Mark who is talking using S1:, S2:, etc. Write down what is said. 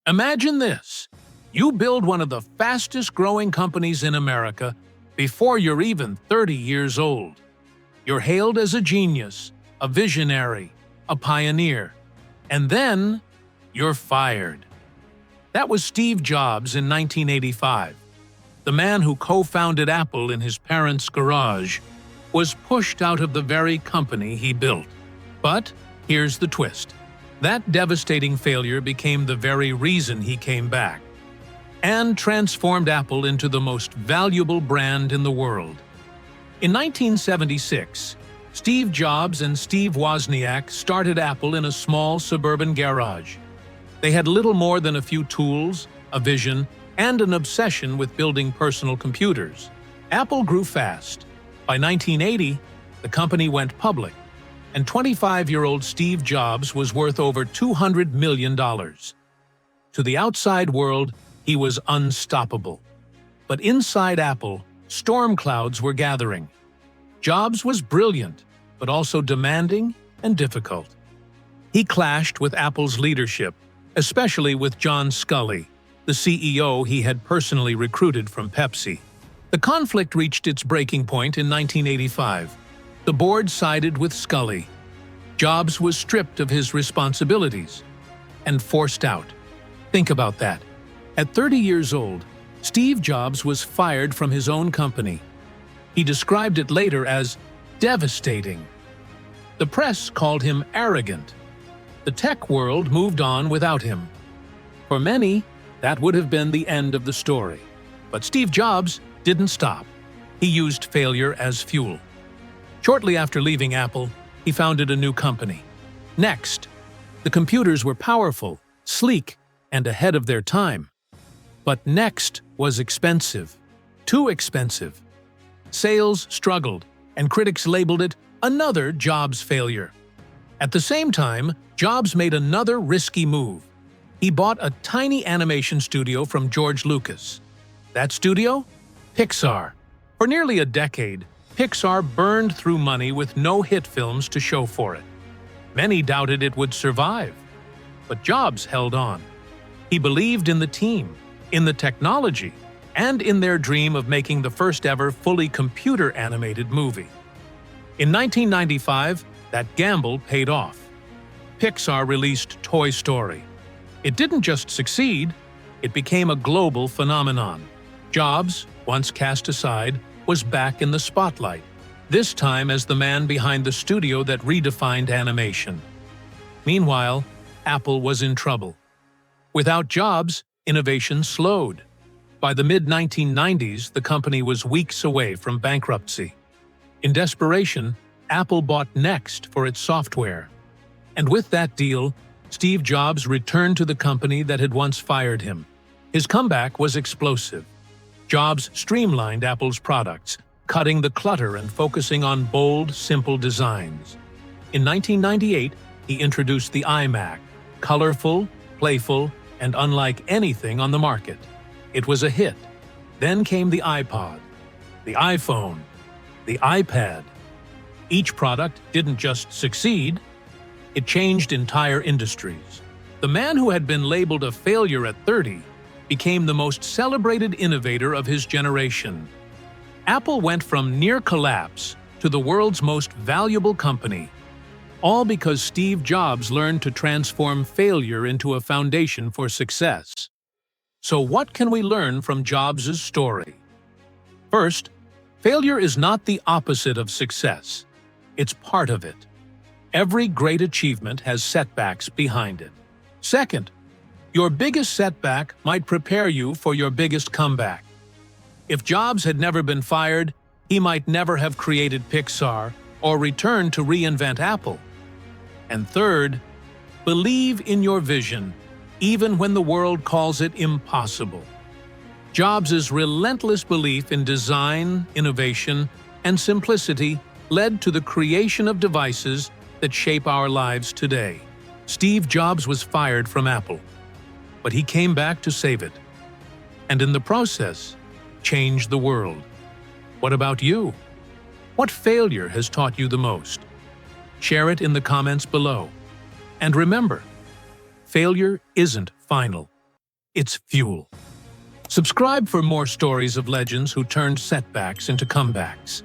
S1: Imagine this. You build one of the fastest-growing companies in America before you're even 30 years old. You're hailed as a genius, a visionary, a pioneer. And then, you're fired. That was Steve Jobs in 1985. The man who co-founded Apple in his parents' garage was pushed out of the very company he built. But here's the twist. That devastating failure became the very reason he came back and transformed Apple into the most valuable brand in the world. In 1976, Steve Jobs and Steve Wozniak started Apple in a small suburban garage. They had little more than a few tools, a vision, and an obsession with building personal computers. Apple grew fast. By 1980, the company went public, and 25-year-old Steve Jobs was worth over $200 million. To the outside world, he was unstoppable. But inside Apple, storm clouds were gathering. Jobs was brilliant, but also demanding and difficult. He clashed with Apple's leadership, especially with John Sculley, the CEO he had personally recruited from Pepsi. The conflict reached its breaking point in 1985. The board sided with Sculley. Jobs was stripped of his responsibilities and forced out. Think about that. At 30 years old, Steve Jobs was fired from his own company. He described it later as devastating. The press called him arrogant. The tech world moved on without him. For many, that would have been the end of the story. But Steve Jobs didn't stop. He used failure as fuel. Shortly after leaving Apple, he founded a new company, NeXT. The computers were powerful, sleek, and ahead of their time. But NeXT was expensive. Too expensive. Sales struggled, and critics labeled it another Jobs failure. At the same time, Jobs made another risky move. He bought a tiny animation studio from George Lucas. That studio? Pixar. For nearly a decade, Pixar burned through money with no hit films to show for it. Many doubted it would survive. But Jobs held on. He believed in the team, in the technology, and in their dream of making the first-ever fully computer-animated movie. In 1995, that gamble paid off. Pixar released Toy Story. It didn't just succeed, it became a global phenomenon. Jobs, once cast aside, was back in the spotlight, this time as the man behind the studio that redefined animation. Meanwhile, Apple was in trouble. Without Jobs, innovation slowed. By the mid-1990s, the company was weeks away from bankruptcy. In desperation, Apple bought NeXT for its software. And with that deal, Steve Jobs returned to the company that had once fired him. His comeback was explosive. Jobs streamlined Apple's products, cutting the clutter and focusing on bold, simple designs. In 1998, he introduced the iMac, colorful, playful, and unlike anything on the market. It was a hit. Then came the iPod, the iPhone, the iPad. Each product didn't just succeed, it changed entire industries. The man who had been labeled a failure at 30 became the most celebrated innovator of his generation. Apple went from near collapse to the world's most valuable company, all because Steve Jobs learned to transform failure into a foundation for success. So what can we learn from Jobs' story? First, failure is not the opposite of success. It's part of it. Every great achievement has setbacks behind it. Second, your biggest setback might prepare you for your biggest comeback. If Jobs had never been fired, he might never have created Pixar or returned to reinvent Apple. And third, believe in your vision, even when the world calls it impossible. Jobs' relentless belief in design, innovation, and simplicity led to the creation of devices that shape our lives today. Steve Jobs was fired from Apple, but he came back to save it. And in the process, changed the world. What about you? What failure has taught you the most? Share it in the comments below. And remember, failure isn't final. it's fuel. Subscribe for more stories of legends who turned setbacks into comebacks.